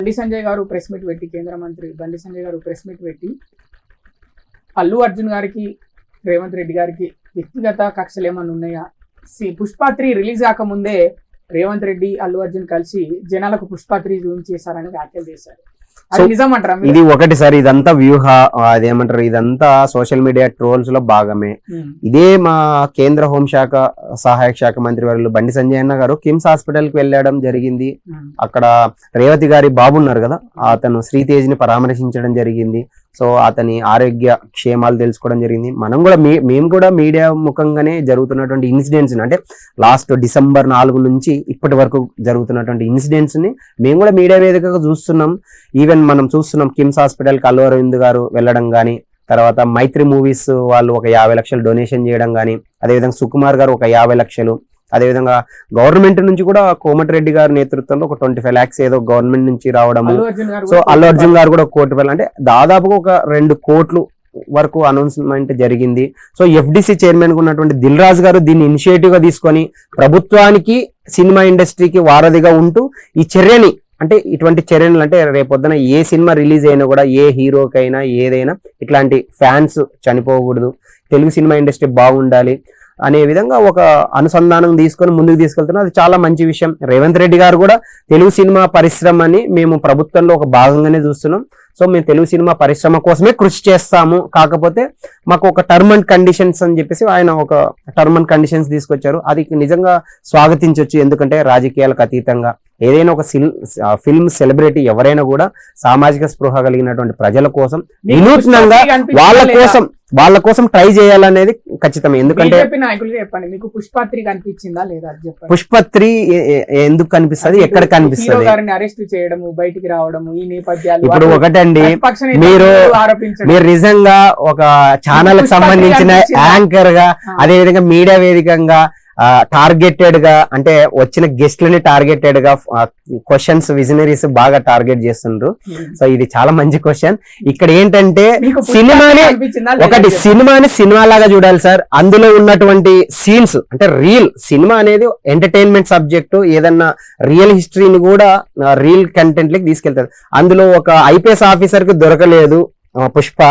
బండి సంజయ్ గారు press meet పెట్టి, కేంద్ర మంత్రి బండి సంజయ్ గారు ప్రెస్ మీట్ పెట్టి అల్లు అర్జున్ గారికి రేవంత్ రెడ్డి గారికి వ్యక్తిగత కక్షలు ఏమన్నా ఉన్నాయా? పుష్ప 3 రిలీజ్ కాకముందే రేవంత్ రెడ్డి అల్లు అర్జున్ కలిసి జనాలకు పుష్ప 3 చూపించేశారని వ్యాఖ్యలు చేశారు. ఇది ఒకటి సార్, ఇదంతా వ్యూహ, అదేమంటారు, ఇదంతా సోషల్ మీడియా ట్రోల్స్ లో భాగమే. ఇదే మా కేంద్ర హోంశాఖ సహాయక శాఖ మంత్రి వర్యులు బండి సంజయ్ అన్న గారు కిమ్స్ హాస్పిటల్ కి వెళ్ళడం జరిగింది. అక్కడ రేవతి గారి బాబు ఉన్నారు కదా, అతను శ్రీతేజ్ ని పరామర్శించడం జరిగింది. సో అతని ఆరోగ్య క్షేమాలు తెలుసుకోవడం జరిగింది. మేము కూడా మీడియా ముఖంగానే జరుగుతున్నటువంటి ఇన్సిడెంట్స్, అంటే లాస్ట్ డిసెంబర్ 4 నుంచి ఇప్పటి వరకు జరుగుతున్నటువంటి ఇన్సిడెంట్స్ ని మేము కూడా మీడియా వేదికగా చూస్తున్నాం. ఈవెన్ మనం చూస్తున్నాం కిమ్స్ హాస్పిటల్ కి అల్లు అరవింద్ గారు వెళ్ళడం గానీ, తర్వాత మైత్రి మూవీస్ వాళ్ళు ఒక 50 లక్షలు డొనేషన్ చేయడం గానీ, అదేవిధంగా సుకుమార్ గారు ఒక 50 లక్షలు, అదేవిధంగా గవర్నమెంట్ నుంచి కూడా కోమటిరెడ్డి గారి నేతృత్వంలో ఒక 25 lakhs ఏదో గవర్నమెంట్ నుంచి రావడము. సో అల్లు అర్జున్ గారు కూడా 1 కోటి రూపాయలు, అంటే దాదాపుగా ఒక 2 కోట్లు వరకు అనౌన్స్మెంట్ జరిగింది. సో ఎఫ్డిసి చైర్మన్ గా ఉన్నటువంటి దిల్ రాజు గారు దీన్ని ఇనిషియేటివ్ గా తీసుకొని ప్రభుత్వానికి సినిమా ఇండస్ట్రీకి వారధిగా ఉంటూ ఈ చర్యని, అంటే ఇటువంటి చర్యలు, అంటే రేపొద్దున ఏ సినిమా రిలీజ్ అయినా కూడా ఏ హీరోకైనా ఏదైనా ఇట్లాంటి ఫ్యాన్స్ చనిపోకూడదు, తెలుగు సినిమా ఇండస్ట్రీ బాగుండాలి అనే విధంగా ఒక అనుసంధానం తీసుకొని ముందుకు తీసుకెళ్తున్నారు. అది చాలా మంచి విషయం. రేవంత్ రెడ్డి గారు కూడా తెలుగు సినిమా పరిశ్రమని మేము ప్రభుత్వంలో ఒక భాగంగానే చూస్తున్నాం. సో మేము తెలుగు సినిమా పరిశ్రమ కోసమే కృషి చేస్తాము. కాకపోతే మాకు ఒక టర్మ్ అండ్ కండిషన్స్ అని చెప్పేసి ఆయన ఒక టర్మ్ అండ్ కండిషన్స్ తీసుకొచ్చారు. అది నిజంగా స్వాగతించవచ్చు. ఎందుకంటే రాజకీయాలకు అతీతంగా ఏదైనా ఒక ఫిల్మ్ సెలబ్రిటీ ఎవరైనా కూడా సామాజిక స్పృహ కలిగినటువంటి ప్రజల కోసం వినూత్నంగా వాళ్ళ కోసం ట్రై చేయాలనేది ఖచ్చితమే. ఎందుకంటే పుష్ప 3 కనిపించిందా లేదా? పుష్ప 3 ఎందుకు కనిపిస్తుంది, ఎక్కడ కనిపిస్తుంది? అరెస్ట్ చేయడము, బయటికి రావడము, ఈ నేపథ్యాలు. ఇప్పుడు ఒకటండి, మీరు నిజంగా ఒక ఛానల్ కి సంబంధించిన యాంకర్ గా, అదే విధంగా మీడియా వేదికంగా టార్గెటెడ్ గా, అంటే వచ్చిన గెస్ట్లని టార్గెటెడ్ గా క్వశ్చన్స్ విజనరీస్ బాగా టార్గెట్ చేస్తుండ్రు. సో ఇది చాలా మంచి క్వశ్చన్. ఇక్కడ ఏంటంటే సినిమాని సినిమా లాగా చూడాలి సార్. అందులో ఉన్నటువంటి సీన్స్, అంటే రియల్ సినిమా అనేది ఎంటర్టైన్మెంట్ సబ్జెక్టు, ఏదన్నా రియల్ హిస్టరీని కూడా రియల్ కంటెంట్ లకి తీసుకెళ్తారు. అందులో ఒక ఐపీఎస్ ఆఫీసర్ కి దొరకలేదు పుష్ప,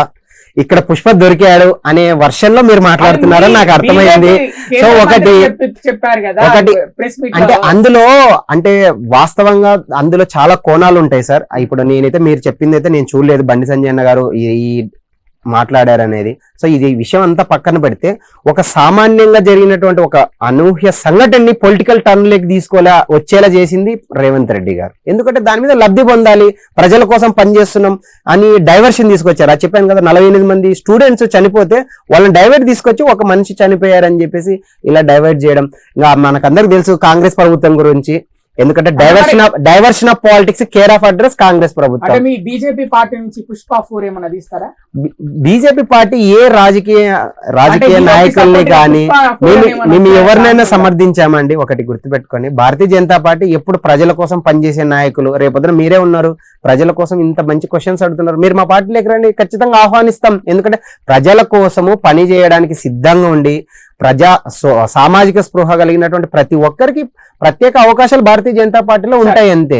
ఇక్కడ పుష్ప దొరికాడు అనే వర్షన్ లో మీరు మాట్లాడుతున్నారని నాకు అర్థమైంది. సో ఒకటి అంటే అందులో, అంటే వాస్తవంగా అందులో చాలా కోణాలు ఉంటాయి సార్. ఇప్పుడు నేనైతే మీరు చెప్పింది అయితే నేను చూడలేదు, బండి సంజయ్ అన్న గారు ఈ మాట్లాడారనేది. సో ఇది విషయం అంతా పక్కన పెడితే, ఒక సామాన్యంగా జరిగినటువంటి ఒక అనూహ్య సంఘటనని పొలిటికల్ టర్న్ లెక్ వచ్చేలా చేసింది రేవంత్ రెడ్డి గారు. ఎందుకంటే దాని మీద లబ్ధి పొందాలి, ప్రజల కోసం పనిచేస్తున్నాం అని డైవర్షన్ తీసుకొచ్చారు. అది చెప్పాను కదా, 48 మంది స్టూడెంట్స్ చనిపోతే వాళ్ళని డైవర్ట్ తీసుకొచ్చి ఒక మనిషి చనిపోయారని చెప్పేసి ఇలా డైవర్ట్ చేయడం. ఇంకా మనకందరికి తెలుసు కాంగ్రెస్ ప్రభుత్వం గురించి, ఎందుకంటే diversion of politics care of address Congress ప్రభుత్వం. బీజేపీ పార్టీ నుంచి పుష్ప 4 ఏమన్నా తీస్తారా? బీజేపీ పార్టీ ఏ రాజకీయ నాయకుల్ని కానీ మేము ఎవరినైనా సమర్థించామండి. ఒకటి గుర్తుపెట్టుకోండి, భారతీయ జనతా పార్టీ ఎప్పుడు ప్రజల కోసం పనిచేసే నాయకులు. రేపొద్దున మీరే ఉన్నారు, ప్రజల కోసం ఇంత మంచి క్వశ్చన్స్ అడుగుతున్నారు, మీరు మా పార్టీలోకి రండి, ఖచ్చితంగా ఆహ్వానిస్తాం. ఎందుకంటే ప్రజల కోసము పని చేయడానికి సిద్ధంగా ఉండి సామాజిక స్పృహ కలిగినటువంటి ప్రతి ఒక్కరికి ప్రత్యేక అవకాశాలు భారతీయ జనతా పార్టీలో ఉంటాయి అంతే.